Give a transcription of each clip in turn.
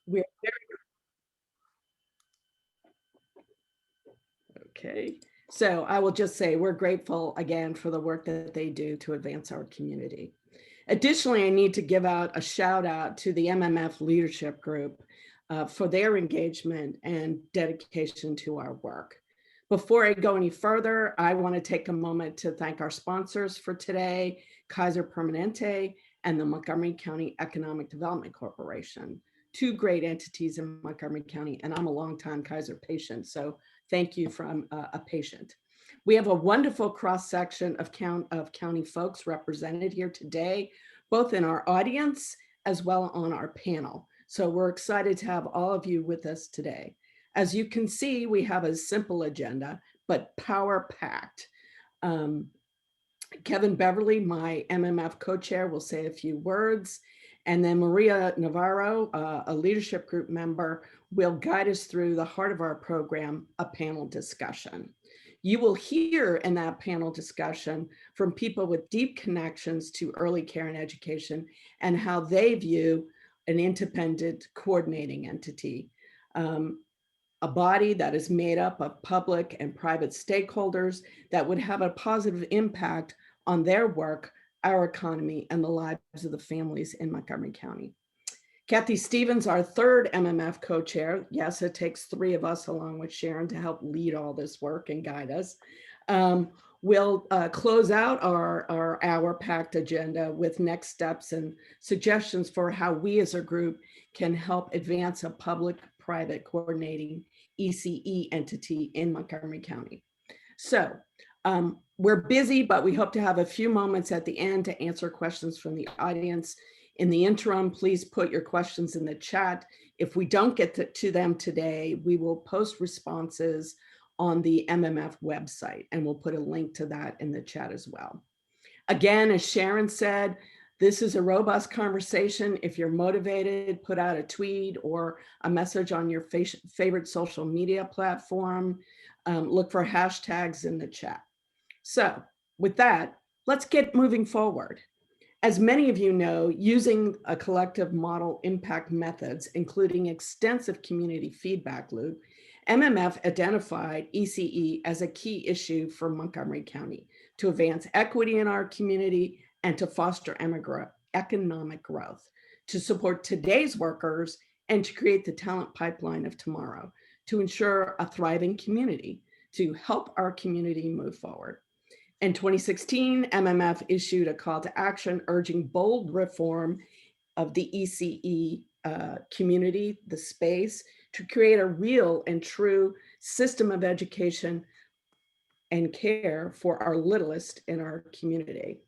We're okay. So I will just say we're grateful again for the work that they do to advance our community. Additionally, I need to give out a shout out to the MMF leadership group for their engagement and dedication to our work. Before I go any further, I want to take a moment to thank our sponsors for today, Kaiser Permanente and the Montgomery County Economic Development Corporation, two great entities in Montgomery County, and I'm a longtime Kaiser patient, so thank you from a patient. We have a wonderful cross-section of county folks represented here today, both in our audience as well on our panel. So we're excited to have all of you with us today. As you can see, we have a simple agenda, but power-packed. Kevin Beverly, my MMF co-chair, will say a few words. And then Maria Navarro, a leadership group member, will guide us through the heart of our program, a panel discussion. You will hear in that panel discussion from people with deep connections to early care and education and how they view an independent coordinating entity, a body that is made up of public and private stakeholders that would have a positive impact on their work, our economy, and the lives of the families in Montgomery County. Kathy Stevens, our third MMF co-chair, yes, it takes three of us along with Sharon to help lead all this work and guide us, will close out our hour-packed agenda with next steps and suggestions for how we as a group can help advance a public-private coordinating ECE entity in Montgomery County. So we're busy, but we hope to have a few moments at the end to answer questions from the audience. In the interim, please put your questions in the chat. If we don't get to them today, we will post responses on the MMF website, and we'll put a link to that in the chat as well. Again, as Sharon said, this is a robust conversation. If you're motivated, put out a tweet or a message on your favorite social media platform. Look for hashtags in the chat. So with that, let's get moving forward. As many of you know, using a collective model impact methods, including extensive community feedback loop, MMF identified ECE as a key issue for Montgomery County to advance equity in our community and to foster economic growth, to support today's workers and to create the talent pipeline of tomorrow, to ensure a thriving community, to help our community move forward. In 2016, MMF issued a call to action urging bold reform of the ECE community, the space, to create a real and true system of education and care for our littlest in our community.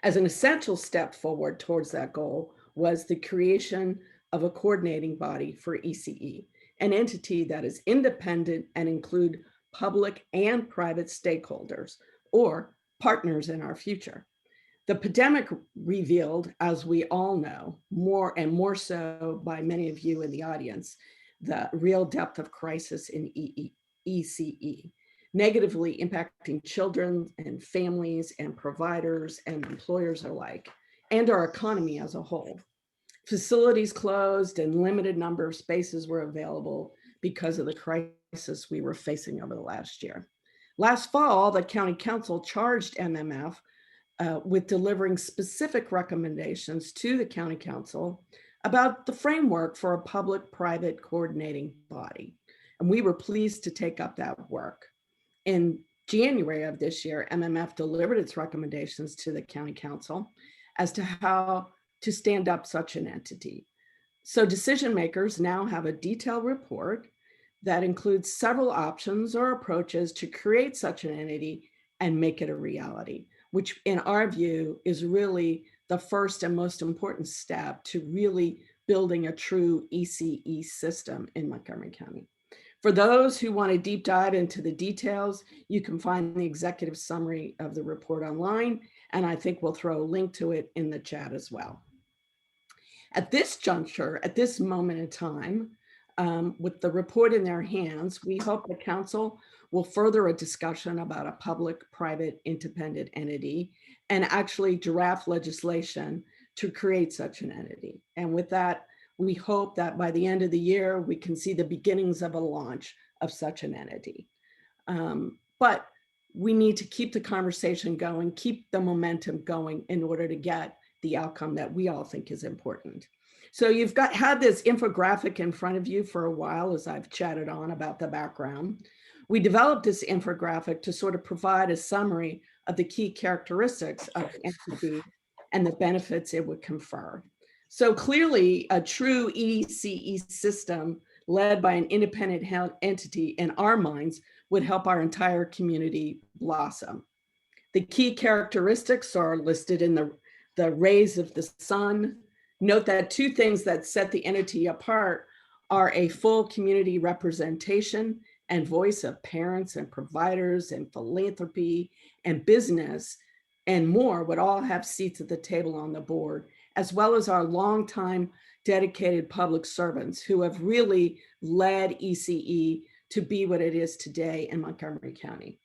As an essential step forward towards that goal was the creation of a coordinating body for ECE, an entity that is independent and include public and private stakeholders or partners in our future. The pandemic revealed, as we all know, more and more so by many of you in the audience, the real depth of crisis in ECE, negatively impacting children and families and providers and employers alike, and our economy as a whole. Facilities closed and limited number of spaces were available because of the crisis we were facing over the last year. Last fall, the County Council charged MMF with delivering specific recommendations to the County Council about the framework for a public-private coordinating body. And we were pleased to take up that work. In January of this year, MMF delivered its recommendations to the County Council as to how to stand up such an entity. So decision makers now have a detailed report that includes several options or approaches to create such an entity and make it a reality, which in our view is really the first and most important step to really building a true ECE system in Montgomery County. For those who want to deep dive into the details, you can find the executive summary of the report online, and I think we'll throw a link to it in the chat as well. At this juncture, at this moment in time, with the report in their hands, we hope the council will further a discussion about a public-private independent entity and actually draft legislation to create such an entity. And with that, We hope that by the end of the year, we can see the beginnings of a launch of such an entity. But we need to keep the conversation going, keep the momentum going in order to get the outcome that we all think is important. So you've had this infographic in front of you for a while as I've chatted on about the background. We developed this infographic to sort of provide a summary of the key characteristics of the entity and the benefits it would confer. So clearly, a true ECE system led by an independent entity in our minds would help our entire community blossom. The key characteristics are listed in the rays of the sun. Note that two things that set the entity apart are a full community representation and voice of parents and providers and philanthropy and business and more would all have seats at the table on the board, as well as our longtime dedicated public servants who have really led ECE to be what it is today in Montgomery County.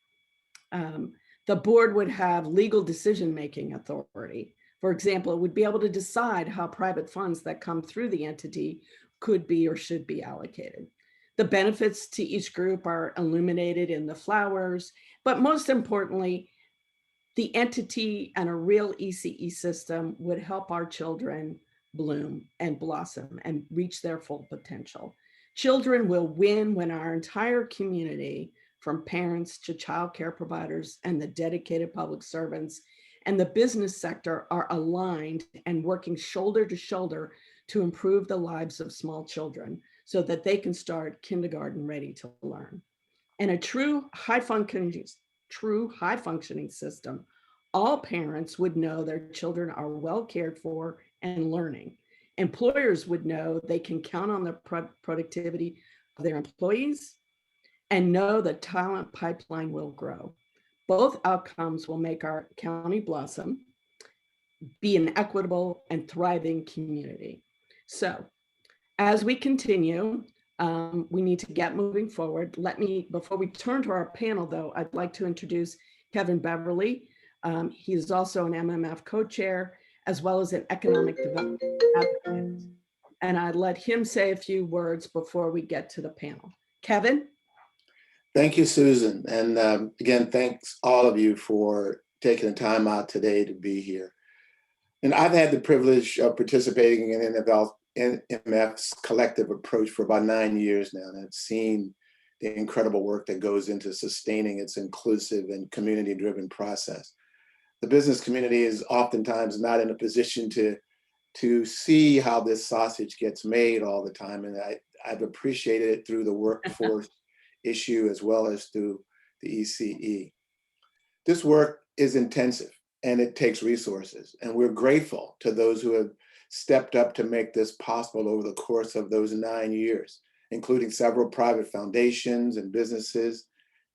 The board would have legal decision-making authority. For example, it would be able to decide how private funds that come through the entity could be or should be allocated. The benefits to each group are illuminated in the flowers, but most importantly, the entity and a real ECE system would help our children bloom and blossom and reach their full potential. Children will win when our entire community, from parents to child care providers and the dedicated public servants and the business sector, are aligned and working shoulder to shoulder to improve the lives of small children so that they can start kindergarten ready to learn. And a true high functioning system, all parents would know their children are well cared for and learning. Employers would know they can count on the productivity of their employees and know the talent pipeline will grow. Both outcomes will make our county blossom, be an equitable and thriving community. So as we continue, we need to get moving forward. Before we turn to our panel though, I'd like to introduce Kevin Beverly. He is also an MMF co-chair, as well as an economic development advocate. And I'd let him say a few words before we get to the panel. Kevin? Thank you, Susan. And again, thanks all of you for taking the time out today to be here. And I've had the privilege of participating in MMF's collective approach for about 9 years now, and I've seen the incredible work that goes into sustaining its inclusive and community-driven process. The business community is oftentimes not in a position to see how this sausage gets made all the time, and I've appreciated it through the workforce issue as well as through the ECE. This work is intensive and it takes resources, and we're grateful to those who have stepped up to make this possible over the course of those 9 years, including several private foundations and businesses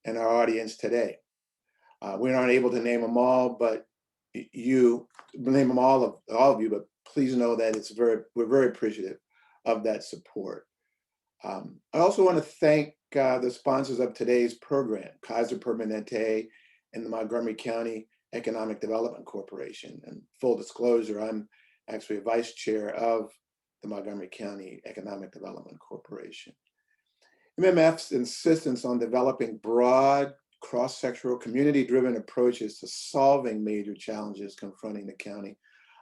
and our audience today. We aren't able to name them all, but all of you, but please know that we're very appreciative of that support. I also want to thank the sponsors of today's program, Kaiser Permanente and the Montgomery County Economic Development Corporation. And full disclosure, I'm actually a vice chair of the Montgomery County Economic Development Corporation. MMF's insistence on developing broad, cross-sectoral, community-driven approaches to solving major challenges confronting the county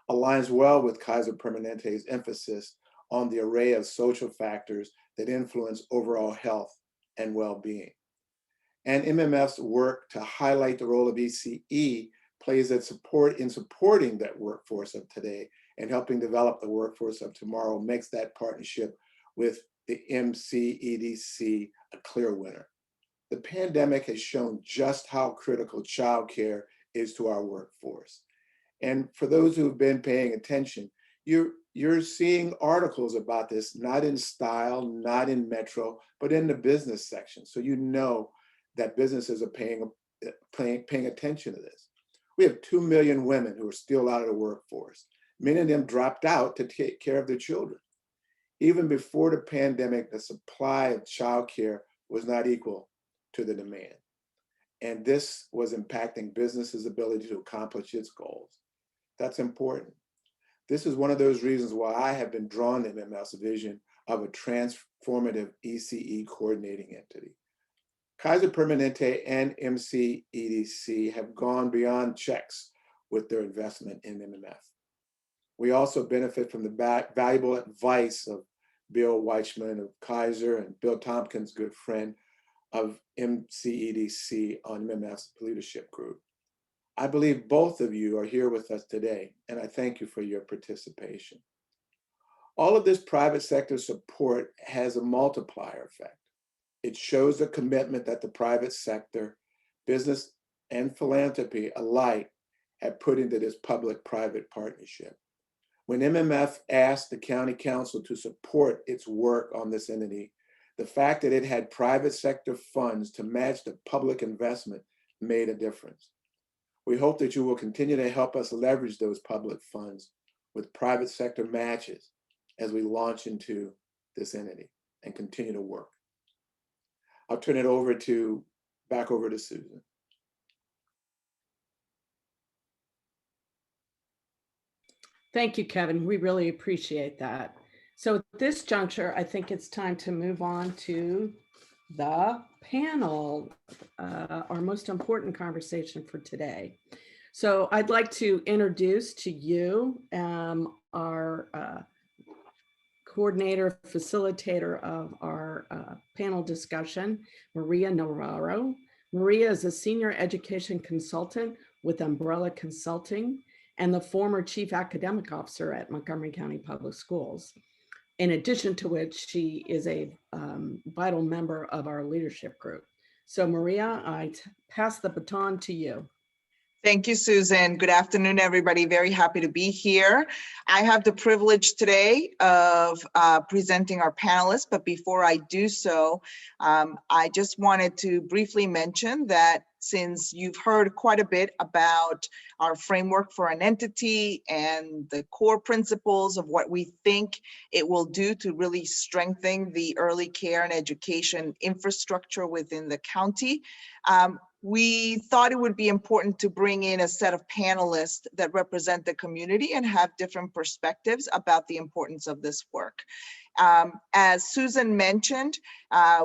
aligns well with Kaiser Permanente's emphasis on the array of social factors that influence overall health and well-being. And MMF's work to highlight the role of ECE plays in supporting that workforce of today and helping develop the workforce of tomorrow makes that partnership with the MCEDC a clear winner. The pandemic has shown just how critical childcare is to our workforce. And for those who've been paying attention, you're seeing articles about this, not in Style, not in Metro, but in the business section. So you know that businesses are paying attention to this. We have 2 million women who are still out of the workforce. Many of them dropped out to take care of their children. Even before the pandemic, the supply of childcare was not equal to the demand. And this was impacting businesses' ability to accomplish its goals. That's important. This is one of those reasons why I have been drawn to MMF's vision of a transformative ECE coordinating entity. Kaiser Permanente and MCEDC have gone beyond checks with their investment in MMF. We also benefit from the valuable advice of Bill Weichman of Kaiser and Bill Tompkins, good friend of MCEDC on MMF's leadership group. I believe both of you are here with us today, and I thank you for your participation. All of this private sector support has a multiplier effect. It shows the commitment that the private sector, business, and philanthropy alike have put into this public-private partnership. When MMF asked the county council to support its work on this entity, the fact that it had private sector funds to match the public investment made a difference. We hope that you will continue to help us leverage those public funds with private sector matches as we launch into this entity and continue to work. I'll turn it back over to Susan. Thank you, Kevin. We really appreciate that. So at this juncture, I think it's time to move on to the panel, our most important conversation for today. So I'd like to introduce to you our coordinator, facilitator of our panel discussion, Maria Navarro. Maria is a senior education consultant with Umbrella Consulting and the former chief academic officer at Montgomery County Public Schools. In addition to which, she is a vital member of our leadership group. So Maria, I pass the baton to you. Thank you, Susan. Good afternoon, everybody. Very happy to be here. I have the privilege today of presenting our panelists, but before I do so, I just wanted to briefly mention that since you've heard quite a bit about our framework for an entity and the core principles of what we think it will do to really strengthen the early care and education infrastructure within the county, we thought it would be important to bring in a set of panelists that represent the community and have different perspectives about the importance of this work. As Susan mentioned,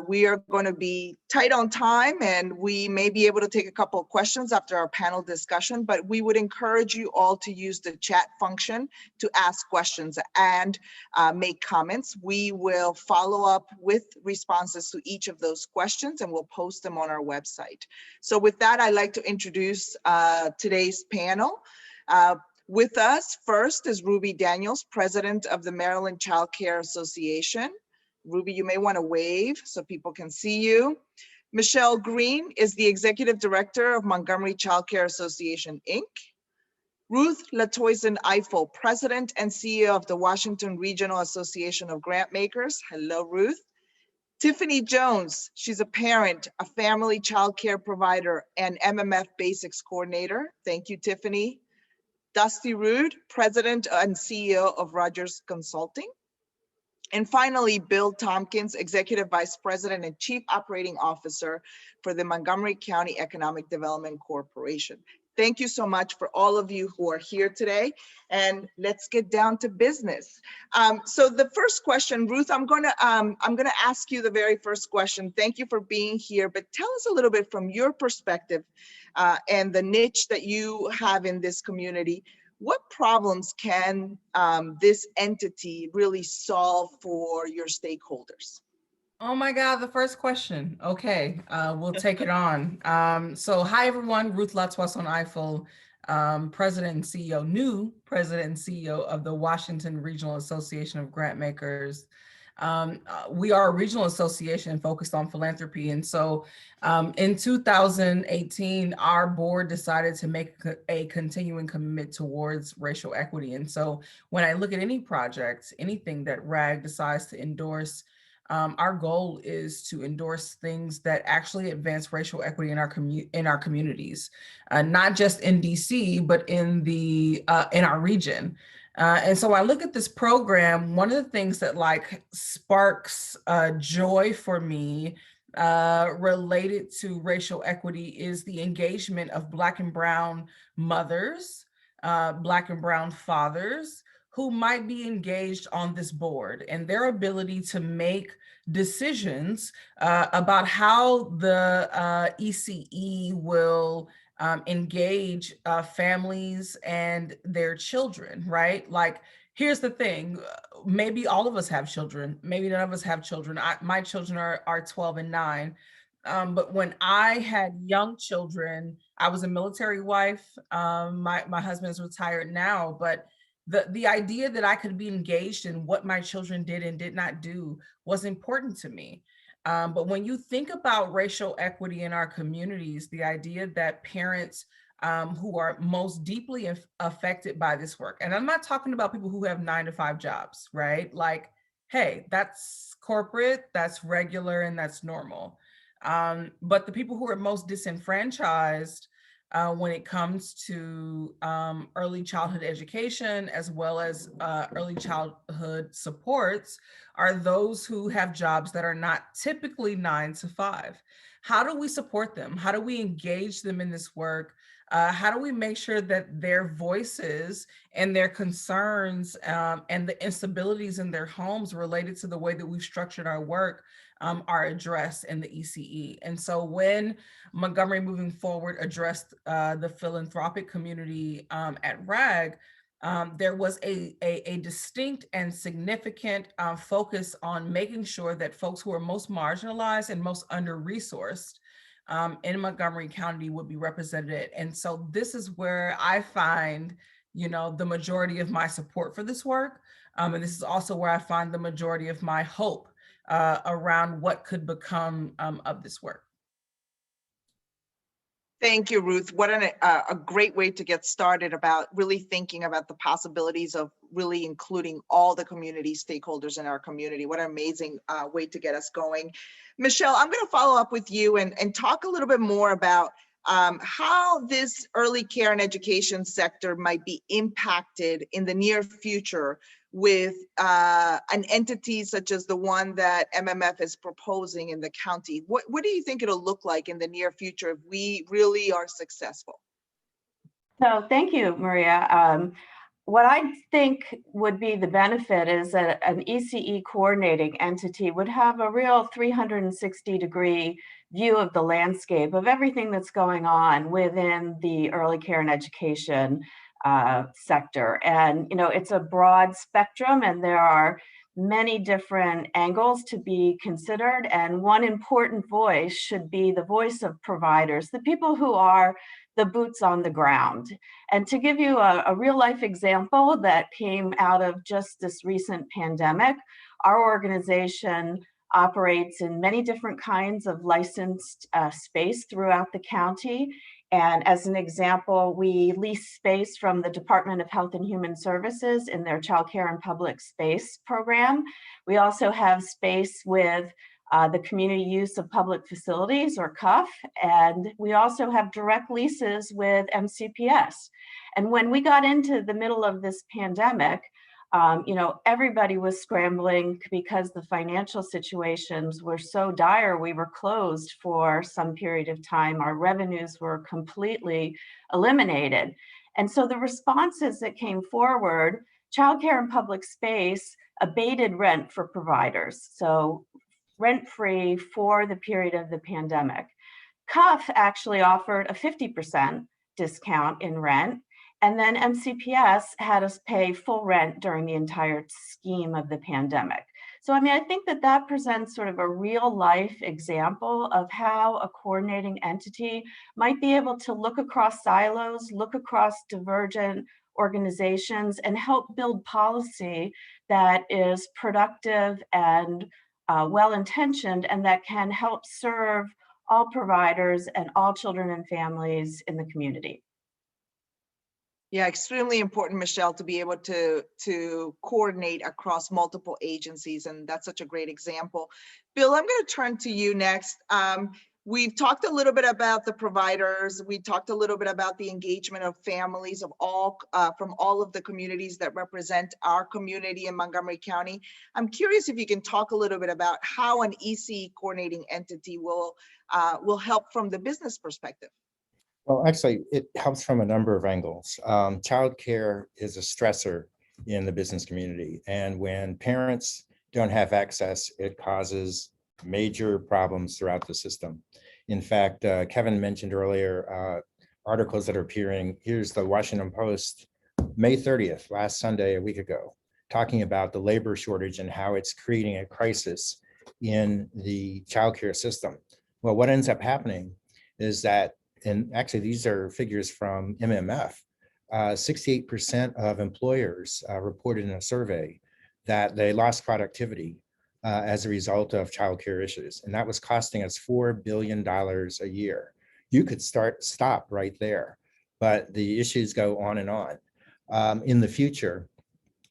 we are going to be tight on time and we may be able to take a couple of questions after our panel discussion, but we would encourage you all to use the chat function to ask questions and make comments. We will follow up with responses to each of those questions and we'll post them on our website. So with that, I'd like to introduce today's panel. With us first is Ruby Daniels, president of the Maryland Child Care Association. Ruby, you may want to wave so people can see you. Michelle Green is the executive director of Montgomery Child Care Association, Inc. Ruth Latoisen-Eiffel, president and CEO of the Washington Regional Association of Grantmakers. Hello, Ruth. Tiffany Jones, she's a parent, a family child care provider, and MMF Basics coordinator. Thank you, Tiffany. Dusty Rood, president and CEO of Rogers Consulting. And finally, Bill Tompkins, executive vice president and chief operating officer for the Montgomery County Economic Development Corporation. Thank you so much for all of you who are here today, and let's get down to business. So the first question, Ruth, I'm gonna ask you the very first question. Thank you for being here, but tell us a little bit from your perspective and the niche that you have in this community. What problems can this entity really solve for your stakeholders? Oh my God, the first question. Okay, we'll take it on. So hi everyone, Ruth Latoisen-Eiffel, president and CEO, new president and CEO of the Washington Regional Association of Grantmakers. We are a regional association focused on philanthropy. And so in 2018, our board decided to make a continuing commitment towards racial equity. And so when I look at any project, anything that RAG decides to endorse, our goal is to endorse things that actually advance racial equity in our communities, not just in DC, but in our region. And so I look at this program, one of the things that like sparks joy for me related to racial equity is the engagement of Black and Brown mothers, Black and Brown fathers, who might be engaged on this board and their ability to make decisions about how the ECE will engage families and their children, right? Like, here's the thing, maybe all of us have children, maybe none of us have children. My children are 12 and 9. But when I had young children, I was a military wife. My husband is retired now, but the idea that I could be engaged in what my children did and did not do was important to me. But when you think about racial equity in our communities, the idea that parents who are most deeply affected by this work, and I'm not talking about people who have 9-to-5 jobs, right? Like, hey, that's corporate, that's regular, and that's normal. But the people who are most disenfranchised when it comes to early childhood education, as well as early childhood supports, are those who have jobs that are not typically 9-to-5. How do we support them? How do we engage them in this work? How do we make sure that their voices and their concerns and the instabilities in their homes related to the way that we've structured our work are addressed in the ECE? And so when Montgomery Moving Forward addressed the philanthropic community at RAG, there was a distinct and significant focus on making sure that folks who are most marginalized and most under-resourced in Montgomery County would be represented. And so this is where I find, the majority of my support for this work. And this is also where I find the majority of my hope around what could become of this work. Thank you, Ruth. What a great way to get started about really thinking about the possibilities of really including all the community stakeholders in our community. What an amazing way to get us going. Michelle, I'm going to follow up with you and talk a little bit more about how this early care and education sector might be impacted in the near future with an entity such as the one that MMF is proposing in the county. What do you think it'll look like in the near future if we really are successful? So thank you, Maria. What I think would be the benefit is that an ECE coordinating entity would have a real 360-degree view of the landscape of everything that's going on within the early care and education sector. And, it's a broad spectrum and there are many different angles to be considered. And one important voice should be the voice of providers, the people who are the boots on the ground. And to give you a real life example that came out of just this recent pandemic, our organization operates in many different kinds of licensed space throughout the county. And as an example, we lease space from the Department of Health and Human Services in their Child Care and Public Space program. We also have space with the Community Use of Public Facilities, or CUF, and we also have direct leases with MCPS. And when we got into the middle of this pandemic, everybody was scrambling because the financial situations were so dire. We were closed for some period of time. Our revenues were completely eliminated. And so the responses that came forward, childcare and public space abated rent for providers. So rent-free for the period of the pandemic. CUF actually offered a 50% discount in rent. And then MCPS had us pay full rent during the entire scheme of the pandemic. So, I think that presents sort of a real life example of how a coordinating entity might be able to look across silos, look across divergent organizations, and help build policy that is productive and well-intentioned and that can help serve all providers and all children and families in the community. Yeah, extremely important, Michelle, to be able to coordinate across multiple agencies. And that's such a great example. Bill, I'm going to turn to you next. We've talked a little bit about the providers. We talked a little bit about the engagement of families of all from all of the communities that represent our community in Montgomery County. I'm curious if you can talk a little bit about how an ECE coordinating entity will help from the business perspective. Well, actually, it helps from a number of angles. Childcare is a stressor in the business community. And when parents don't have access, it causes major problems throughout the system. In fact, Kevin mentioned earlier articles that are appearing. Here's the Washington Post, May 30th, last Sunday, a week ago, talking about the labor shortage and how it's creating a crisis in the childcare system. Well, what ends up happening is that, and actually these are figures from MMF, 68% of employers reported in a survey that they lost productivity as a result of childcare issues. And that was costing us $4 billion a year. You could stop right there, but the issues go on and on. In the future,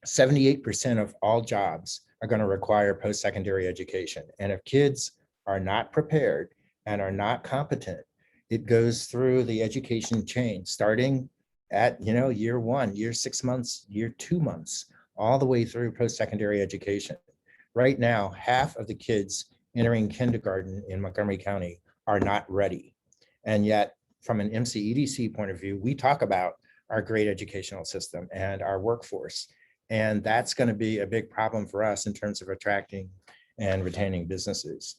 78% of all jobs are going to require post-secondary education. And if kids are not prepared and are not competent, it goes through the education chain, starting at year 1, year 6 months, year 2 months, all the way through post-secondary education. Right now, half of the kids entering kindergarten in Montgomery County are not ready. And yet, from an MCEDC point of view, we talk about our great educational system and our workforce. And that's going to be a big problem for us in terms of attracting and retaining businesses.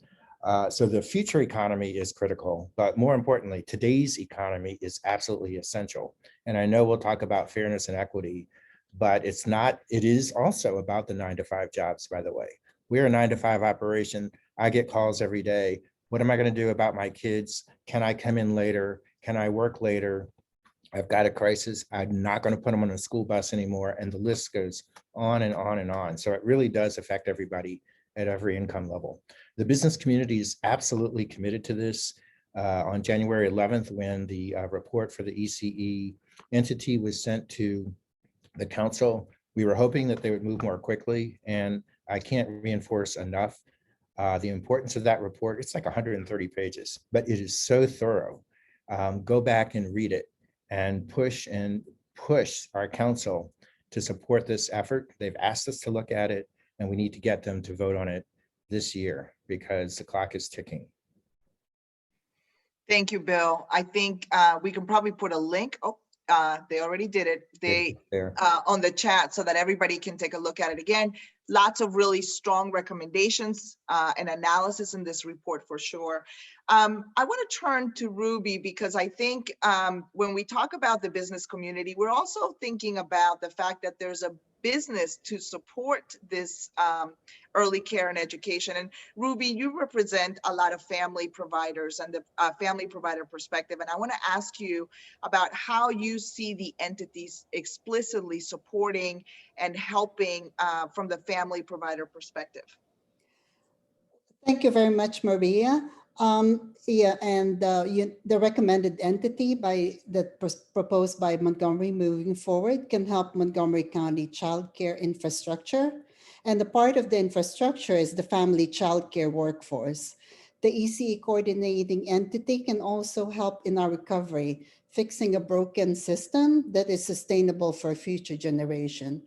So the future economy is critical, but more importantly, today's economy is absolutely essential. And I know we'll talk about fairness and equity, but it is also about the 9-to-5 jobs, by the way. We're a 9-to-5 operation. I get calls every day. What am I going to do about my kids? Can I come in later? Can I work later? I've got a crisis. I'm not going to put them on a school bus anymore. And the list goes on and on and on. So it really does affect everybody at every income level. The business community is absolutely committed to this. On January 11th, when the report for the ECE entity was sent to the council, we were hoping that they would move more quickly. And I can't reinforce enough the importance of that report. It's like 130 pages, but it is so thorough. Go back and read it and push our council to support this effort. They've asked us to look at it, and we need to get them to vote on it this year because the clock is ticking. Thank you, Bill. I think we can probably put a link. Oh, they already did it. On the chat so that everybody can take a look at it again. Lots of really strong recommendations and analysis in this report for sure. I want to turn to Ruby because I think when we talk about the business community, we're also thinking about the fact that there's a business to support this early care and education. And Ruby, you represent a lot of family providers and the family provider perspective. And I want to ask you about how you see the entities explicitly supporting and helping from the family provider perspective. Thank you very much, Maria. The recommended entity proposed by Montgomery moving forward can help Montgomery County child care infrastructure. And the part of the infrastructure is the family child care workforce. The ECE coordinating entity can also help in our recovery, fixing a broken system that is sustainable for a future generation.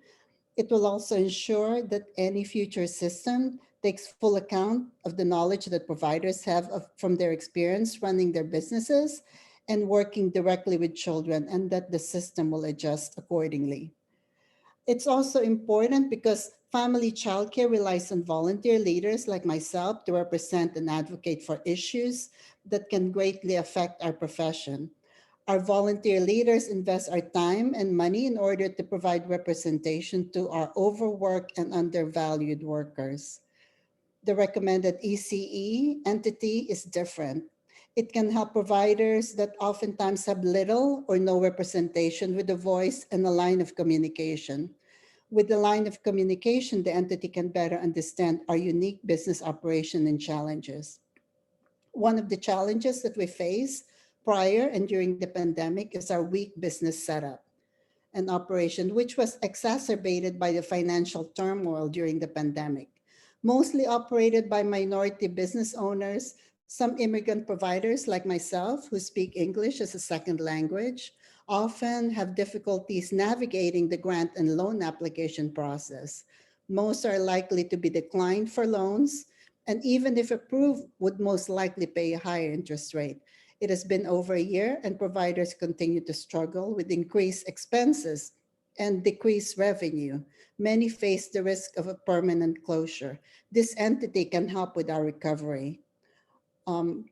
It will also ensure that any future system takes full account of the knowledge that providers have from their experience running their businesses and working directly with children, and that the system will adjust accordingly. It's also important because family childcare relies on volunteer leaders like myself to represent and advocate for issues that can greatly affect our profession. Our volunteer leaders invest our time and money in order to provide representation to our overworked and undervalued workers. The recommended ECE entity is different. It can help providers that oftentimes have little or no representation with a voice and a line of communication. With the line of communication, the entity can better understand our unique business operation and challenges. One of the challenges that we face prior and during the pandemic is our weak business setup and operation, which was exacerbated by the financial turmoil during the pandemic. Mostly operated by minority business owners, some immigrant providers like myself who speak English as a second language often have difficulties navigating the grant and loan application process. Most are likely to be declined for loans, and even if approved, would most likely pay a higher interest rate. It has been over a year and providers continue to struggle with increased expenses and decrease revenue. Many face the risk of a permanent closure. This entity can help with our recovery. I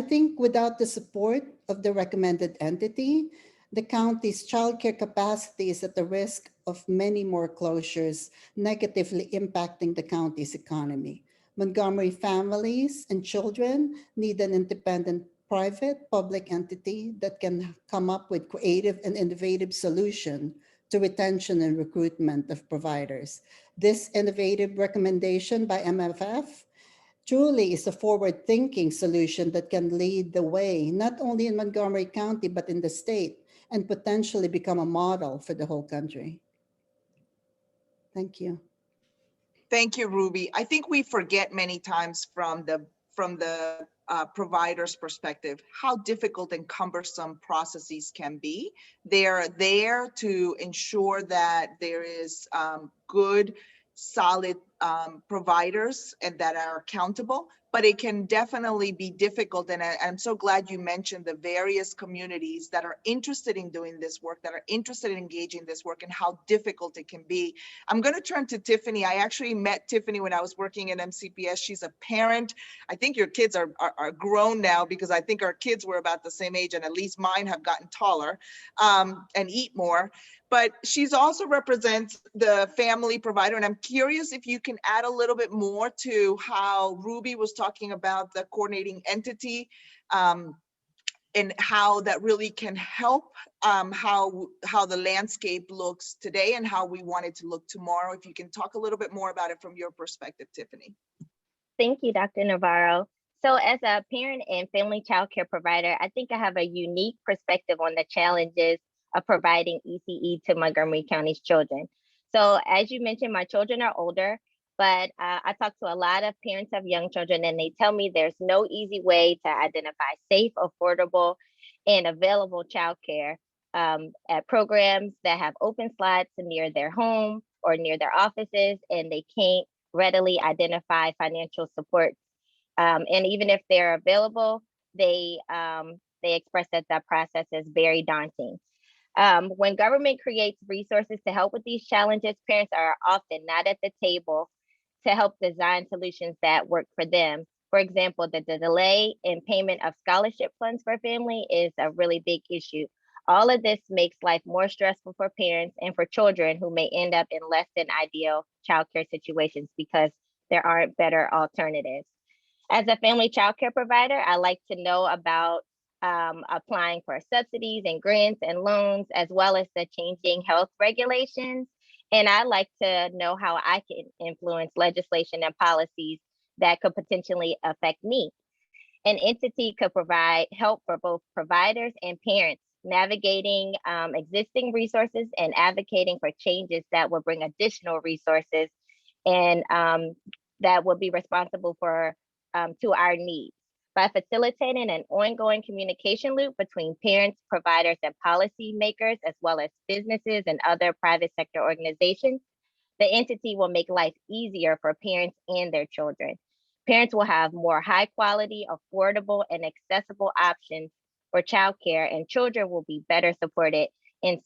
think without the support of the recommended entity, the county's childcare capacity is at the risk of many more closures, negatively impacting the county's economy. Montgomery families and children need an independent private public entity that can come up with creative and innovative solution to retention and recruitment of providers. This innovative recommendation by MFF truly is a forward-thinking solution that can lead the way, not only in Montgomery County, but in the state, and potentially become a model for the whole country. Thank you. Thank you, Ruby. I think we forget many times from the provider's perspective how difficult and cumbersome processes can be. They're there to ensure that there is good, solid providers and that are accountable, but it can definitely be difficult. And I'm so glad you mentioned the various communities that are interested in doing this work, that are interested in engaging this work, and how difficult it can be. I'm going to turn to Tiffany. I actually met Tiffany when I was working at MCPS. She's a parent. I think your kids are grown now, because I think our kids were about the same age, and at least mine have gotten taller and eat more. But she's also represents the family provider. And I'm curious if you can add a little bit more to how Ruby was talking about the coordinating entity and how that really can help how the landscape looks today and how we want it to look tomorrow. If you can talk a little bit more about it from your perspective, Tiffany. Thank you, Dr. Navarro. So as a parent and family child care provider, I think I have a unique perspective on the challenges of providing ECE to Montgomery County's children. So as you mentioned, my children are older, but I talk to a lot of parents of young children, and they tell me there's no easy way to identify safe, affordable, and available childcare at programs that have open slots near their home or near their offices, and they can't readily identify financial support. And even if they're available, they express that the process is very daunting. When government creates resources to help with these challenges, parents are often not at the table to help design solutions that work for them. For example, the delay in payment of scholarship funds for family is a really big issue. All of this makes life more stressful for parents and for children who may end up in less than ideal childcare situations because there aren't better alternatives. As a family childcare provider, I like to know about applying for subsidies and grants and loans, as well as the changing health regulations. And I like to know how I can influence legislation and policies that could potentially affect me. An entity could provide help for both providers and parents, navigating existing resources and advocating for changes that will bring additional resources and that will be responsible for to our needs. By facilitating an ongoing communication loop between parents, providers, and policymakers, as well as businesses and other private sector organizations, the entity will make life easier for parents and their children. Parents will have more high quality, affordable, and accessible options for childcare, and children will be better supported in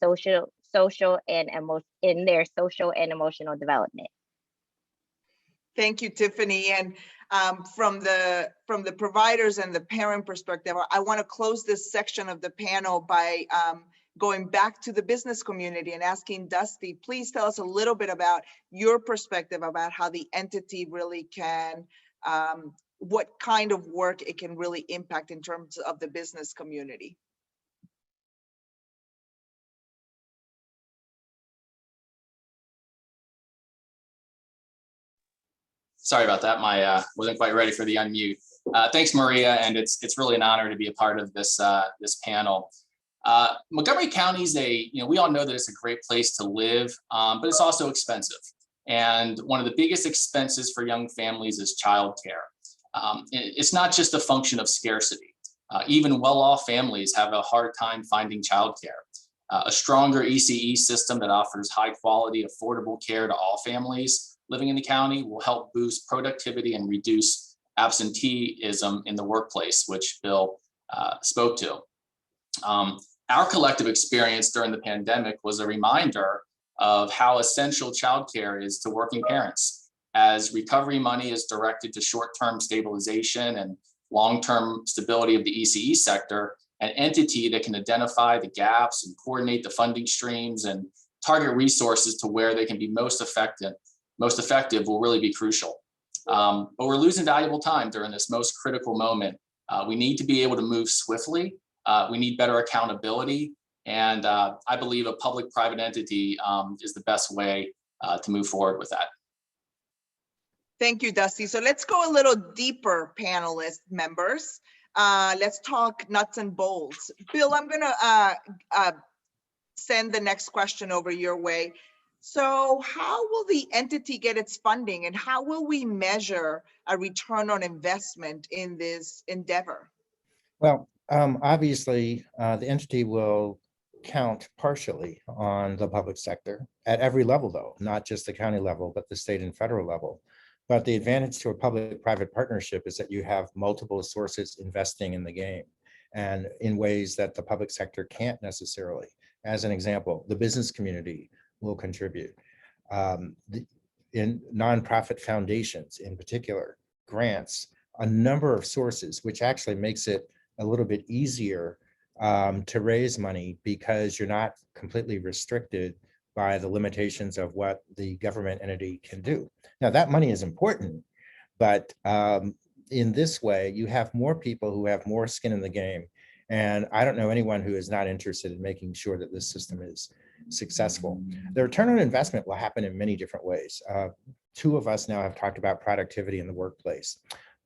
in their social and emotional development. Thank you, Tiffany. And from the providers and the parent perspective, I want to close this section of the panel by going back to the business community and asking Dusty, please tell us a little bit about your perspective about how the entity really can, what kind of work it can really impact in terms of the business community. Sorry about that. My wasn't quite ready for the unmute. Thanks, Maria, and it's really an honor to be a part of this this panel. Montgomery County is we all know that it's a great place to live, but it's also expensive. And one of the biggest expenses for young families is childcare. It's not just a function of scarcity. Even well-off families have a hard time finding childcare. A stronger ECE system that offers high-quality, affordable care to all families living in the county will help boost productivity and reduce absenteeism in the workplace, which Bill spoke to. Our collective experience during the pandemic was a reminder of how essential childcare is to working parents, as recovery money is directed to short-term stabilization and long-term stability of the ECE sector. An entity that can identify the gaps and coordinate the funding streams and target resources to where they can be most effective will really be crucial. But we're losing valuable time during this most critical moment. We need to be able to move swiftly. We need better accountability. And I believe a public-private entity is the best way to move forward with that. Thank you, Dusty. So let's go a little deeper, panelist members. Let's talk nuts and bolts. Bill, I'm gonna send the next question over your way. So how will the entity get its funding, and how will we measure a return on investment in this endeavor? Well, obviously, the entity will count partially on the public sector at every level, though, not just the county level, but the state and federal level. But the advantage to a public-private partnership is that you have multiple sources investing in the game and in ways that the public sector can't necessarily. As an example, the business community will contribute. In nonprofit foundations in particular, grants, a number of sources, which actually makes it a little bit easier to raise money because you're not completely restricted by the limitations of what the government entity can do. Now, that money is important, but in this way, you have more people who have more skin in the game. And I don't know anyone who is not interested in making sure that this system is successful. The return on investment will happen in many different ways. Two of us now have talked about productivity in the workplace.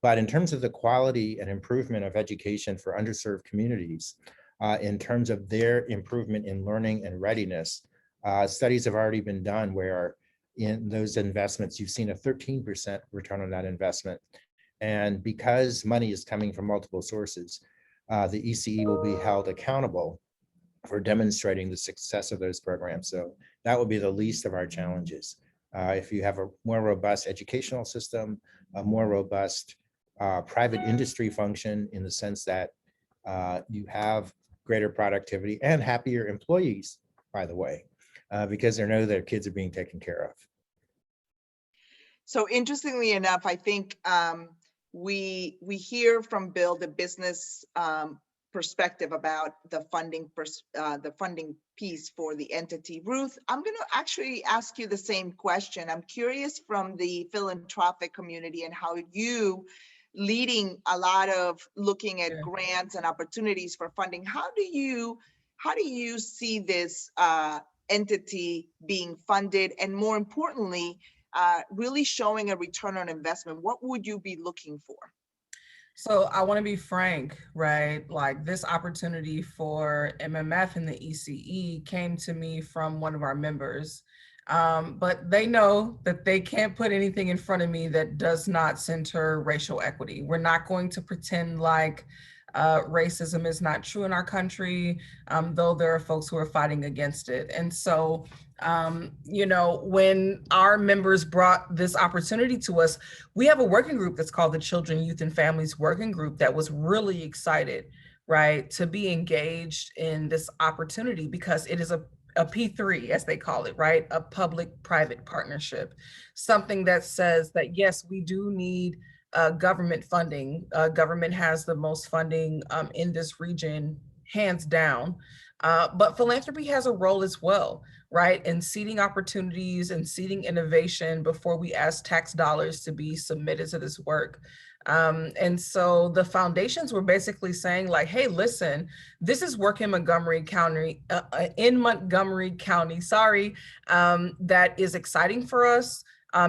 But in terms of the quality and improvement of education for underserved communities, in terms of their improvement in learning and readiness, studies have already been done where in those investments, you've seen a 13% return on that investment. And because money is coming from multiple sources, the ECE will be held accountable for demonstrating the success of those programs. So that will be the least of our challenges. If you have a more robust educational system, a more robust private industry function in the sense that you have greater productivity and happier employees, by the way, because they know their kids are being taken care of. So interestingly enough, I think we hear from Bill the business perspective about the funding piece for the entity. Ruth, I'm going to actually ask you the same question. I'm curious from the philanthropic community and how you, leading a lot of looking at grants and opportunities for funding, how do you see this entity being funded, and more importantly, really showing a return on investment? What would you be looking for? So I want to be frank, right? Like, this opportunity for MMF and the ECE came to me from one of our members, but they know that they can't put anything in front of me that does not center racial equity. We're not going to pretend like racism is not true in our country, though there are folks who are fighting against it. And so, you know, when our members brought this opportunity to us, we have a working group that's called the Children, Youth, and Families Working Group that was really excited, right, to be engaged in this opportunity because it is a P3, as they call it, right? A public-private partnership, something that says that, yes, we do need government funding. Government has the most funding in this region, hands down. But philanthropy has a role as well, right? In seeding opportunities and seeding innovation before we ask tax dollars to be submitted to this work. And so the foundations were basically saying like, hey, listen, this is work in Montgomery County, that is exciting for us.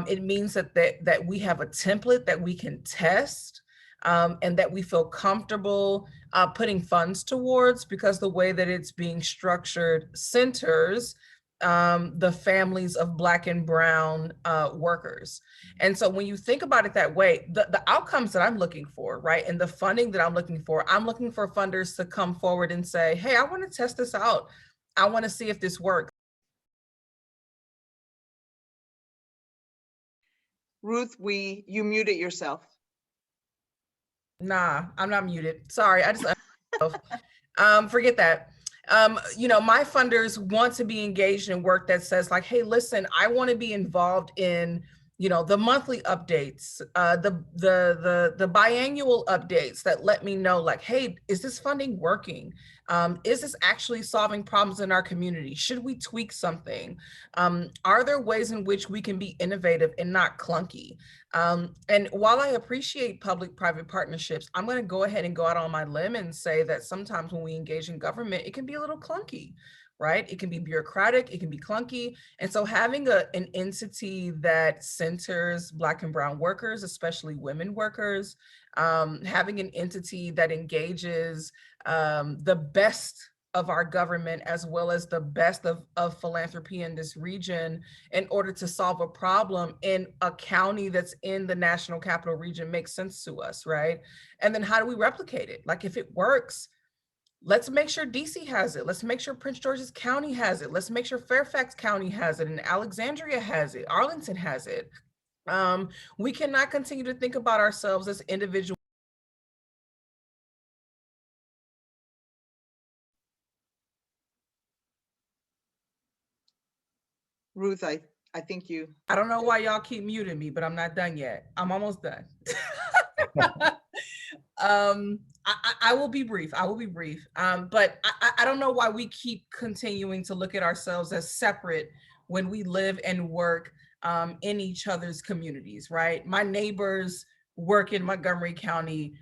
It means that we have a template that we can test and that we feel comfortable putting funds towards, because the way that it's being structured centers the families of Black and Brown workers. And so when you think about it that way, the outcomes that I'm looking for, right, and the funding that I'm looking for funders to come forward and say, hey, I want to test this out. I want to see if this works. Ruth, you muted yourself. Nah, I'm not muted. Sorry, I just forget that. My funders want to be engaged in work that says like, hey, listen, I want to be involved in, the monthly updates, the biannual updates that let me know like, hey, is this funding working? Is this actually solving problems in our community? Should we tweak something? Are there ways in which we can be innovative and not clunky? And while I appreciate public-private partnerships, I'm going to go ahead and go out on my limb and say that sometimes when we engage in government, it can be a little clunky, right? It can be bureaucratic, it can be clunky. And so having an entity that centers Black and Brown workers, especially women workers, having an entity that engages the best of our government as well as the best of philanthropy in this region in order to solve a problem in a county that's in the National Capital Region makes sense to us, right? And then how do we replicate it? Like if it works, let's make sure DC has it. Let's make sure Prince George's County has it. Let's make sure Fairfax County has it and Alexandria has it, Arlington has it. We cannot continue to think about ourselves as individuals. Ruth, I think you. I don't know why y'all keep muting me, but I'm not done yet. I'm almost done. I will be brief. I will be brief. But I don't know why we keep continuing to look at ourselves as separate when we live and work in each other's communities, right? My neighbors work in Montgomery County.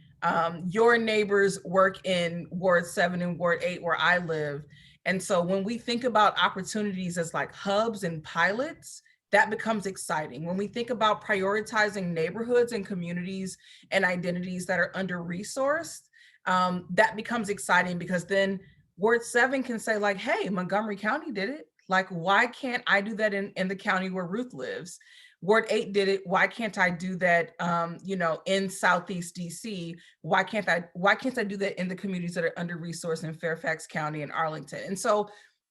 Your neighbors work in Ward 7 and Ward 8 where I live. And so when we think about opportunities as like hubs and pilots, that becomes exciting. When we think about prioritizing neighborhoods and communities and identities that are under-resourced, that becomes exciting because then Ward 7 can say like, hey, Montgomery County did it. Like, why can't I do that in the county where Ruth lives? Ward 8 did it. Why can't I do that, in Southeast DC? Why can't I do that in the communities that are under-resourced in Fairfax County and Arlington? And so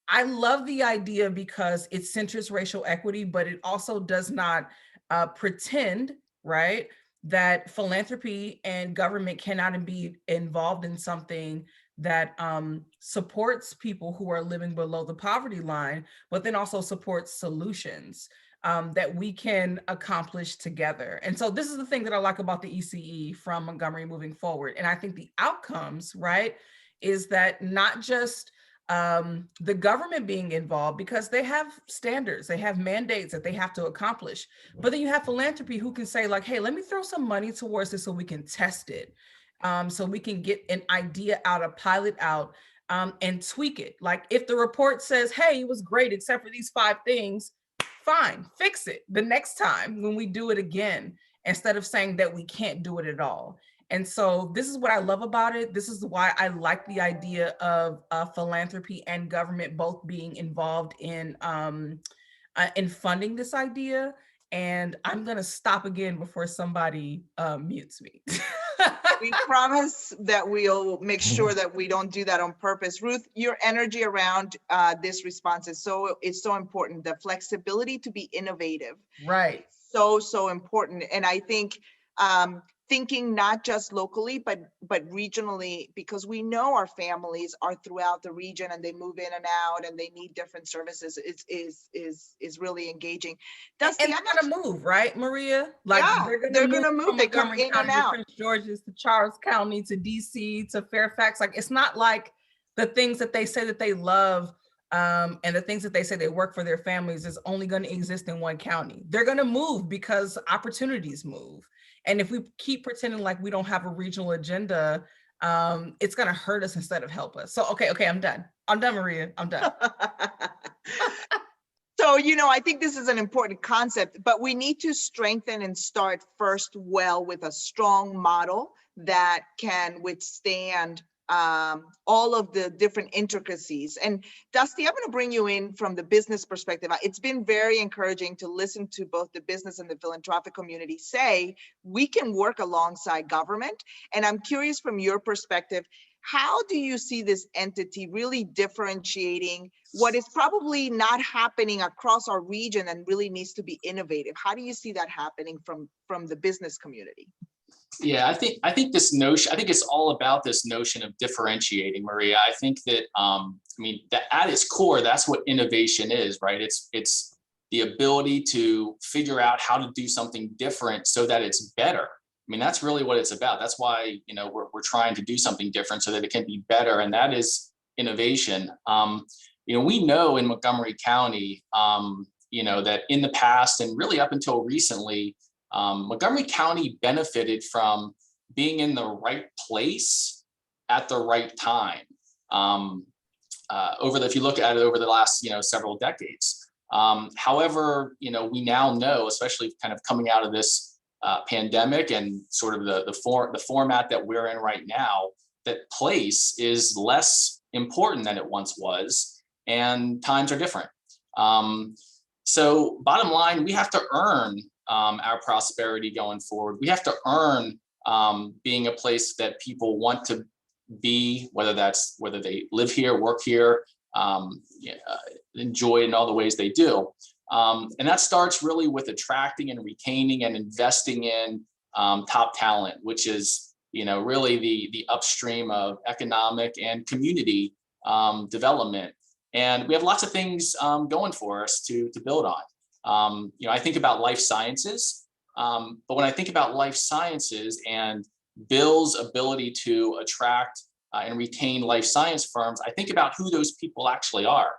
I love the idea because it centers racial equity, but it also does not pretend, right, that philanthropy and government cannot be involved in something that supports people who are living below the poverty line, but then also supports solutions that we can accomplish together. And so this is the thing that I like about the ECE from Montgomery moving forward. And I think the outcomes, right, is that not just the government being involved because they have standards, they have mandates that they have to accomplish. But then you have philanthropy who can say like, hey, let me throw some money towards this so we can test it. So we can get an idea out, a pilot out, and tweak it. Like if the report says, hey, it was great except for these 5 things, fine, fix it the next time when we do it again, instead of saying that we can't do it at all. And so this is what I love about it. This is why I like the idea of philanthropy and government both being involved in funding this idea. And I'm gonna stop again before somebody mutes me. We promise that we'll make sure that we don't do that on purpose. Ruth, your energy around this response is so important. The flexibility to be innovative. Right. So important. And I think thinking not just locally, but regionally, because we know our families are throughout the region and they move in and out and they need different services is really engaging. And they're gonna move, right, Maria? Like yeah, they're gonna move. They come in and out. Prince George's to Charles County to DC to Fairfax. Like it's not like the things that they say that they love and the things that they say they work for their families is only going to exist in one county. They're going to move because opportunities move. And if we keep pretending like we don't have a regional agenda, it's going to hurt us instead of help us. So, okay, I'm done. I'm done, Maria. I'm done. So, I think this is an important concept, but we need to strengthen and start first well with a strong model that can withstand all of the different intricacies. And Dusty, I'm going to bring you in from the business perspective. It's been very encouraging to listen to both the business and the philanthropic community say we can work alongside government. And I'm curious from your perspective, how do you see this entity really differentiating what is probably not happening across our region and really needs to be innovative? How do you see that happening from the business community? Yeah, I think this notion, I think it's all about this notion of differentiating, Maria. I think that I mean that at its core, that's what innovation is, right? It's the ability to figure out how to do something different so that it's better. I mean, that's really what it's about. That's why, you know, we're trying to do something different so that it can be better, and that is innovation. You know, we know in Montgomery County, you know, that in the past and really up until recently, Montgomery County benefited from being in the right place at the right time. If you look at it over the last, you know, several decades. However, you know, we now know, especially kind of coming out of this pandemic and sort of the format that we're in right now, that place is less important than it once was, and times are different. So bottom line, we have to earn our prosperity going forward. We have to earn being a place that people want to be, whether they live here, work here, enjoy in all the ways they do. And that starts really with attracting and retaining and investing in top talent, which is, you know, really the upstream of economic and community development. And we have lots of things going for us to build on. You know, I think about life sciences, but when I think about life sciences and Bill's ability to attract and retain life science firms, I think about who those people actually are.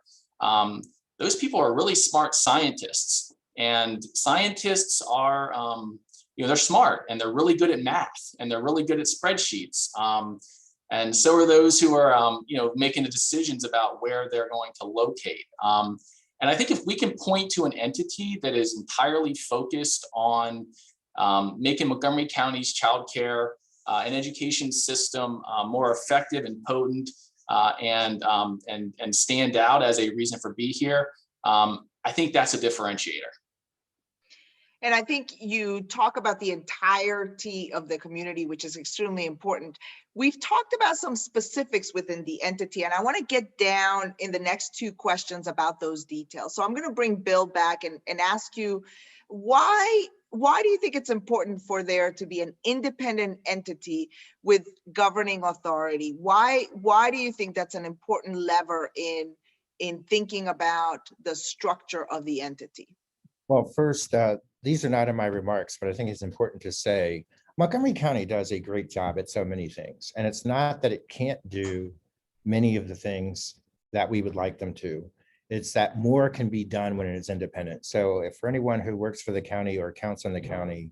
Those people are really smart scientists, and scientists are, you know, they're smart and they're really good at math and they're really good at spreadsheets. And so are those who are, you know, making the decisions about where they're going to locate. And I think if we can point to an entity that is entirely focused on making Montgomery County's childcare and education system more effective and potent and stand out as a reason for be here, I think that's a differentiator. And I think you talk about the entirety of the community, which is extremely important. We've talked about some specifics within the entity, and I want to get down in the next two questions about those details. So I'm going to bring Bill back and ask you, why do you think it's important for there to be an independent entity with governing authority? Why do you think that's an important lever in thinking about the structure of the entity? Well, first, these are not in my remarks, but I think it's important to say Montgomery County does a great job at so many things. And it's not that it can't do many of the things that we would like them to. It's that more can be done when it is independent. So if for anyone who works for the county or counts on the county,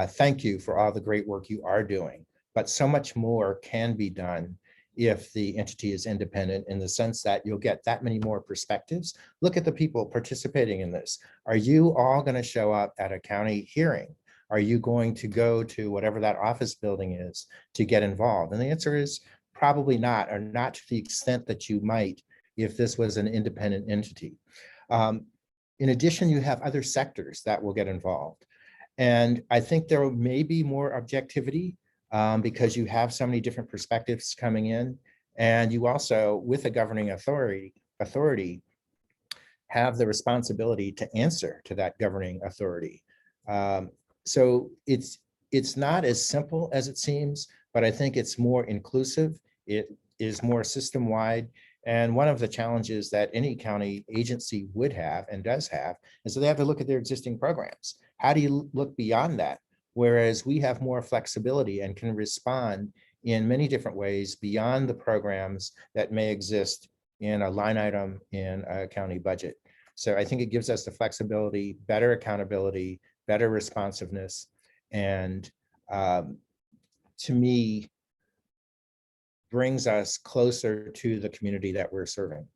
thank you for all the great work you are doing. But so much more can be done if the entity is independent, in the sense that you'll get that many more perspectives. Look at the people participating in this. Are you all going to show up at a county hearing? Are you going to go to whatever that office building is to get involved? And the answer is probably not, or not to the extent that you might if this was an independent entity. In addition, you have other sectors that will get involved. And I think there may be more objectivity because you have so many different perspectives coming in. And you also, with a governing authority, have the responsibility to answer to that governing authority. So it's not as simple as it seems, but I think it's more inclusive. It is more system-wide. And one of the challenges that any county agency would have and does have is that they have to look at their existing programs. How do you look beyond that? Whereas we have more flexibility and can respond in many different ways beyond the programs that may exist in a line item in a county budget. So I think it gives us the flexibility, better accountability, better responsiveness, and to me, brings us closer to the community that we're serving.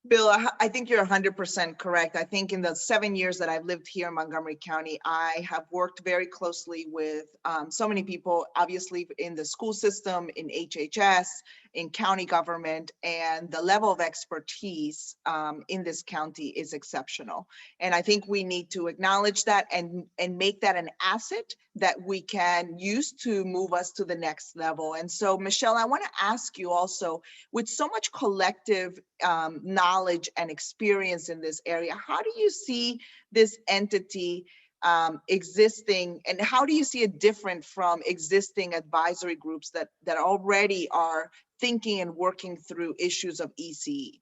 Bill, I think you're 100% correct. I think in the 7 years that I've lived here in Montgomery County, I have worked very closely with so many people, obviously in the school system, in HHS, in county government, and the level of expertise in this county is exceptional. And I think we need to acknowledge that and make that an asset that we can use to move us to the next level. And so, Michelle, I want to ask you also, with so much collective knowledge and experience in this area, how do you see this entity existing, and how do you see it different from existing advisory groups that already are thinking and working through issues of ECE?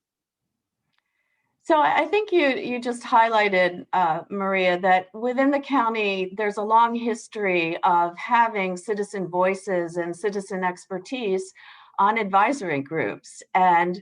So I think you just highlighted, Maria, that within the county, there's a long history of having citizen voices and citizen expertise on advisory groups. And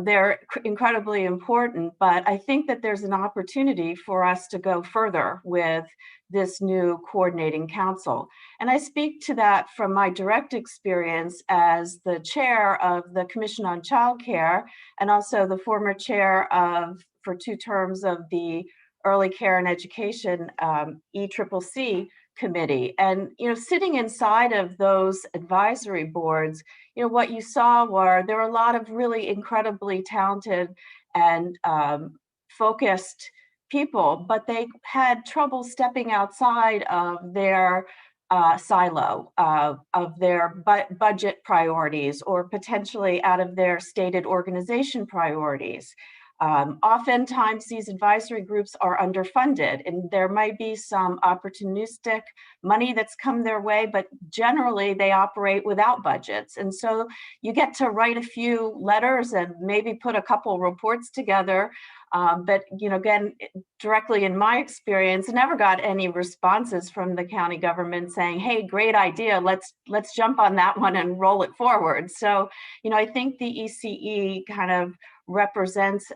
they're incredibly important, but I think that there's an opportunity for us to go further with this new coordinating council. And I speak to that from my direct experience as the chair of the Commission on Childcare, and also the former chair of, for 2 terms, of the Early Care and Education ECCC committee. And, sitting inside of those advisory boards, what you saw were there were a lot of really incredibly talented and focused people, but they had trouble stepping outside of their silo of their budget priorities, or potentially out of their stated organization priorities. Oftentimes these advisory groups are underfunded, and there might be some opportunistic money that's come their way, but generally they operate without budgets. And so you get to write a few letters and maybe put a couple reports together. But again, directly in my experience, never got any responses from the county government saying, "Hey, great idea, let's jump on that one and roll it forward." So, I think the ECE kind of represents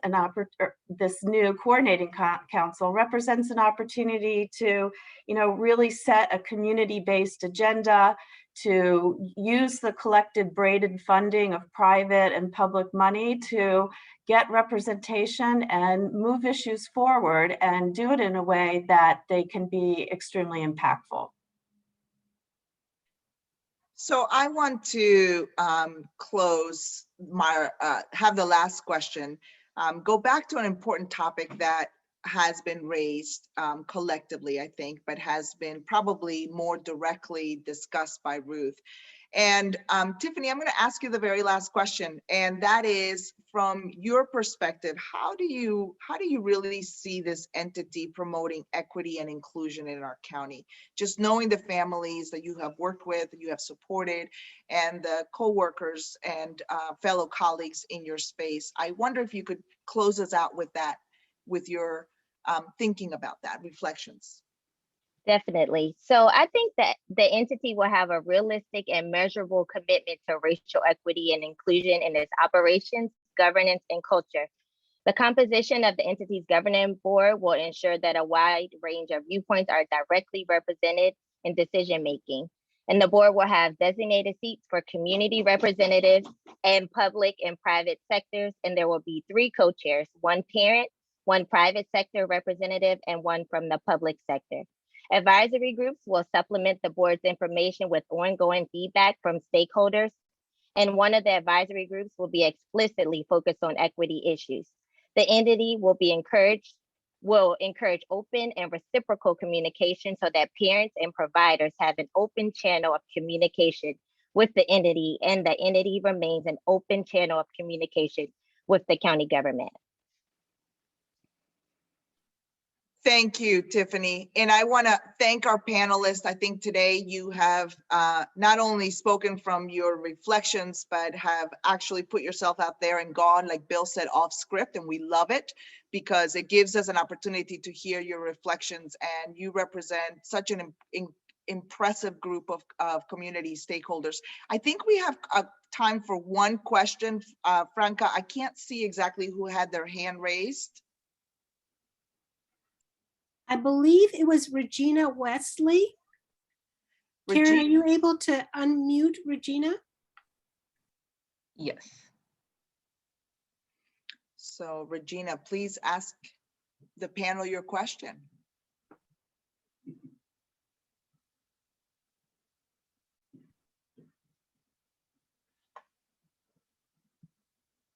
this new coordinating council represents an opportunity to, really set a community-based agenda, to use the collected braided funding of private and public money to get representation and move issues forward, and do it in a way that they can be extremely impactful. So I want to close have the last question, go back to an important topic that has been raised collectively, I think, but has been probably more directly discussed by Ruth. And Tiffany, I'm going to ask you the very last question, and that is, from your perspective, how do you really see this entity promoting equity and inclusion in our county? Just knowing the families that you have worked with, that you have supported, and the co-workers and fellow colleagues in your space, I wonder if you could close us out with that, with your thinking about that, reflections. Definitely. So I think that the entity will have a realistic and measurable commitment to racial equity and inclusion in its operations, governance, and culture. The composition of the entity's governing board will ensure that a wide range of viewpoints are directly represented in decision-making. And the board will have designated seats for community representatives and public and private sectors. And there will be 3 co-chairs, 1 parent, 1 private sector representative, and 1 from the public sector. Advisory groups will supplement the board's information with ongoing feedback from stakeholders, and one of the advisory groups will be explicitly focused on equity issues. The entity will encourage open and reciprocal communication so that parents and providers have an open channel of communication with the entity, and the entity remains an open channel of communication with the county government. Thank you, Tiffany. And I want to thank our panelists. I think today you have not only spoken from your reflections, but have actually put yourself out there and gone, like Bill said, off script. And we love it because it gives us an opportunity to hear your reflections. And you represent such an impressive group of community stakeholders. I think we have time for one question. Franca, I can't see exactly who had their hand raised. I believe it was Regina Wesley. Karen, are you able to unmute Regina? Yes. So Regina, please ask the panel your question.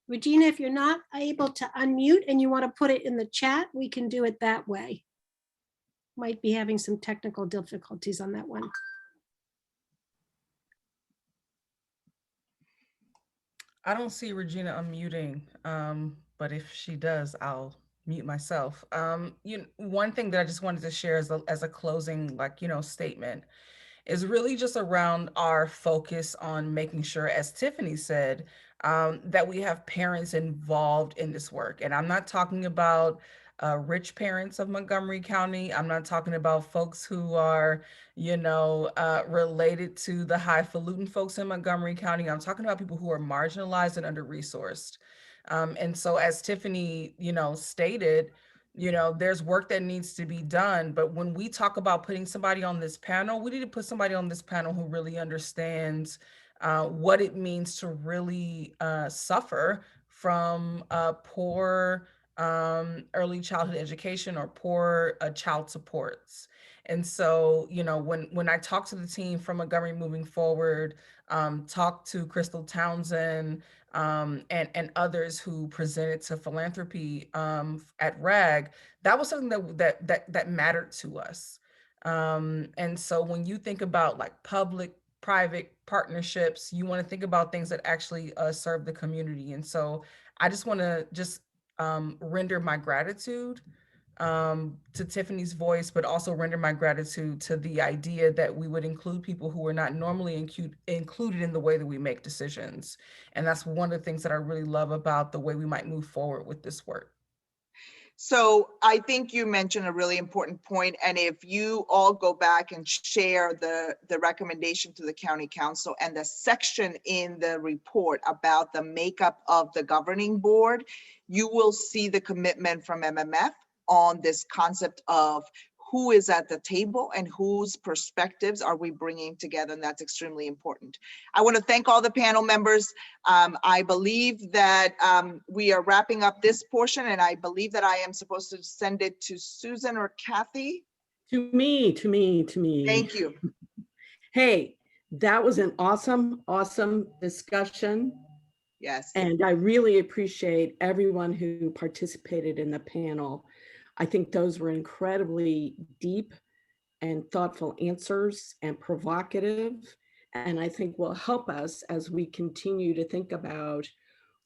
Regina, if you're not able to unmute and you want to put it in the chat, we can do it that way. Might be having some technical difficulties on that one. I don't see Regina unmuting, but if she does, I'll mute myself. One thing that I just wanted to share as a closing, statement is really just around our focus on making sure, as Tiffany said, that we have parents involved in this work. And I'm not talking about rich parents of Montgomery County. I'm not talking about folks who are, related to the highfalutin folks in Montgomery County. I'm talking about people who are marginalized and under-resourced. And so as Tiffany, stated, there's work that needs to be done. But when we talk about putting somebody on this panel, we need to put somebody on this panel who really understands what it means to really suffer from poor early childhood education or poor child supports. And so, when I talk to the team from Montgomery Moving Forward, talk to Crystal Townsend, and others who presented to philanthropy at RAG, that was something that mattered to us. And so when you think about like public-private partnerships, you want to think about things that actually serve the community. And so I just want to render my gratitude to Tiffany's voice, but also render my gratitude to the idea that we would include people who are not normally included in the way that we make decisions. And that's one of the things that I really love about the way we might move forward with this work. So I think you mentioned a really important point, and if you all go back and share the recommendation to the county council and the section in the report about the makeup of the governing board, you will see the commitment from MMF on this concept of who is at the table and whose perspectives are we bringing together, and that's extremely important. I want to thank all the panel members. I believe that we are wrapping up this portion, and I believe that I am supposed to send it to Susan or Kathy. To me. Thank you. Hey, that was an awesome discussion. Yes. And I really appreciate everyone who participated in the panel. I think those were incredibly deep and thoughtful answers and provocative. And I think will help us as we continue to think about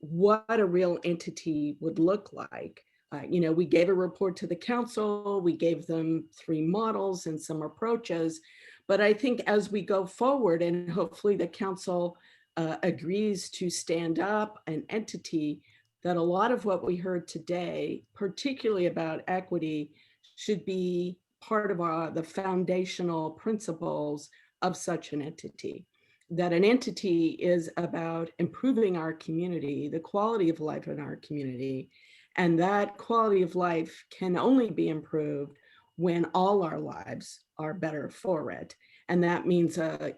what a real entity would look like. We gave a report to the council, we gave them 3 models and some approaches, but I think as we go forward and hopefully the council agrees to stand up an entity, that a lot of what we heard today, particularly about equity, should be part of the foundational principles of such an entity. That an entity is about improving our community, the quality of life in our community, and that quality of life can only be improved when all our lives are better for it. And that means a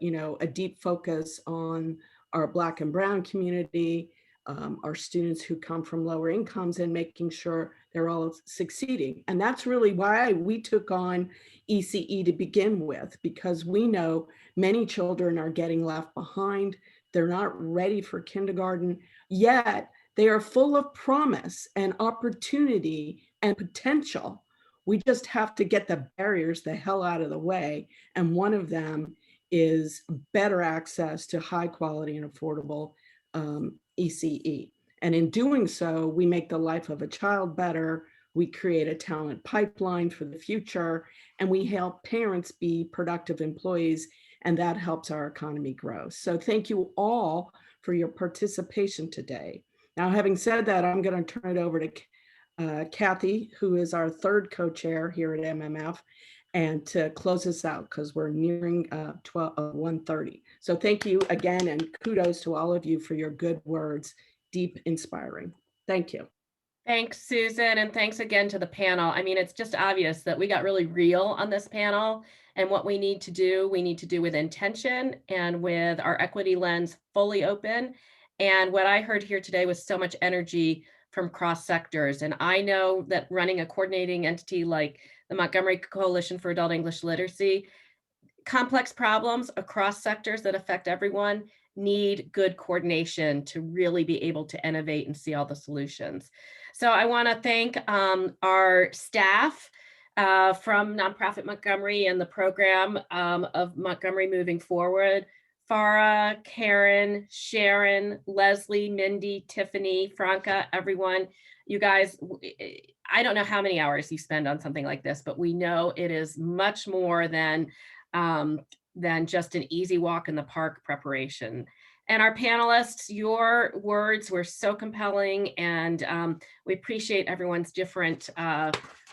deep focus on our Black and Brown community, our students who come from lower incomes, and making sure they're all succeeding. And that's really why we took on ECE to begin with, because we know many children are getting left behind. They're not ready for kindergarten, yet they are full of promise and opportunity and potential. We just have to get the barriers the hell out of the way. And one of them is better access to high quality and affordable ECE. And in doing so, we make the life of a child better, we create a talent pipeline for the future, and we help parents be productive employees, and that helps our economy grow. So thank you all for your participation today. Now, having said that, I'm going to turn it over to Kathy, who is our 3rd co-chair here at MMF, and to close us out because we're nearing 1:30. So thank you again, and kudos to all of you for your good words, deep, inspiring. Thank you. Thanks, Susan, and thanks again to the panel. I mean, it's just obvious that we got really real on this panel, and what we need to do with intention and with our equity lens fully open. And what I heard here today was so much energy from cross sectors. And I know that running a coordinating entity like the Montgomery Coalition for Adult English Literacy, complex problems across sectors that affect everyone need good coordination to really be able to innovate and see all the solutions. So I want to thank our staff from Nonprofit Montgomery and the program of Montgomery Moving Forward. Farah, Karen, Sharon, Leslie, Mindy, Tiffany, Franca, everyone. You guys, I don't know how many hours you spend on something like this, but we know it is much more than just an easy walk in the park preparation. And our panelists, your words were so compelling, and we appreciate everyone's different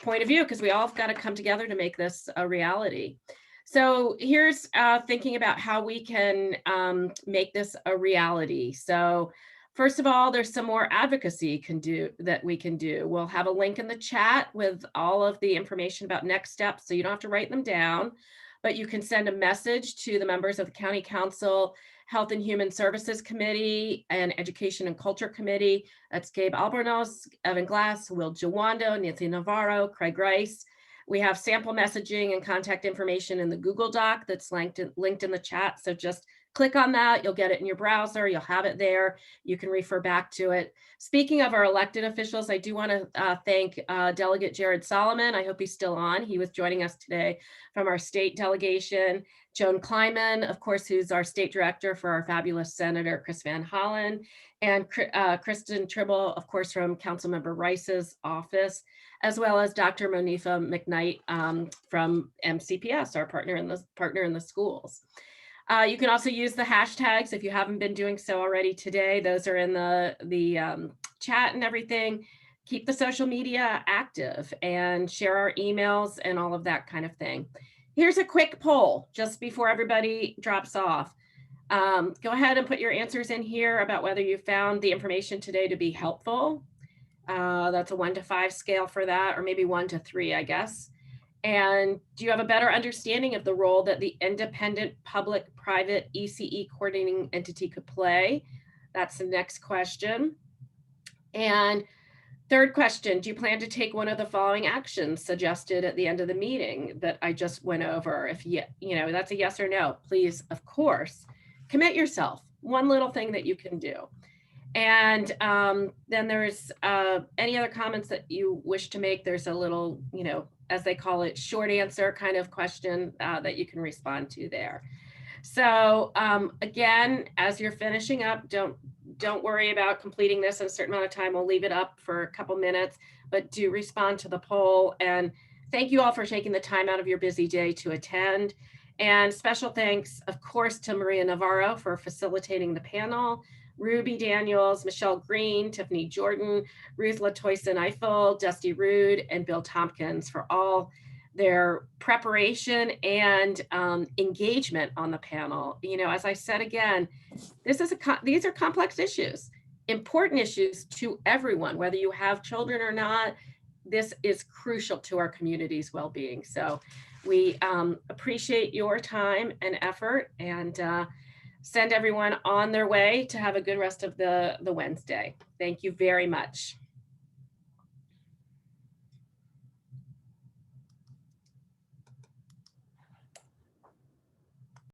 point of view, because we all have got to come together to make this a reality. So here's thinking about how we can make this a reality. So first of all, there's some more advocacy that we can do. We'll have a link in the chat with all of the information about next steps, so you don't have to write them down, but you can send a message to the members of the County Council, Health and Human Services Committee, and Education and Culture Committee. That's Gabe Albornoz, Evan Glass, Will Jawando, Nancy Navarro, Craig Rice. We have sample messaging and contact information in the Google Doc that's linked in the chat. So just click on that, you'll get it in your browser, you'll have it there, you can refer back to it. Speaking of our elected officials, I do want to thank Delegate Jared Solomon. I hope he's still on. He was joining us today from our state delegation. Joan Kleiman, of course, who's our state director for our fabulous Senator Chris Van Hollen, and Kristen Tribble, of course, from Councilmember Rice's office, as well as Dr. Monifa McKnight from MCPS, our partner in the schools. You can also use the hashtags if you haven't been doing so already today. Those are in the chat and everything. Keep the social media active and share our emails and all of that kind of thing. Here's a quick poll just before everybody drops off. Go ahead and put your answers in here about whether you found the information today to be helpful. That's a 1 to 5 scale for that, or maybe 1 to 3, I guess. And do you have a better understanding of the role that the independent public-private ECE coordinating entity could play? That's the next question. And third question, do you plan to take one of the following actions suggested at the end of the meeting that I just went over? If you know, that's a yes or no, please, of course, commit yourself. One little thing that you can do. And then there's any other comments that you wish to make. There's a little, you know, as they call it, short answer kind of question that you can respond to there. So again, as you're finishing up, don't worry about completing this in a certain amount of time. We'll leave it up for a couple minutes, but do respond to the poll. And thank you all for taking the time out of your busy day to attend. And special thanks, of course, to Maria Navarro for facilitating the panel, Ruby Daniels, Michelle Green, Tiffany Jordan, Ruth Latoyson-Eiffel, Dusty Rude, and Bill Tompkins for all their preparation and engagement on the panel. You know, as I said again, these are complex issues, important issues to everyone, whether you have children or not. This is crucial to our community's well-being. So we appreciate your time and effort, and send everyone on their way to have a good rest of the Wednesday. Thank you very much.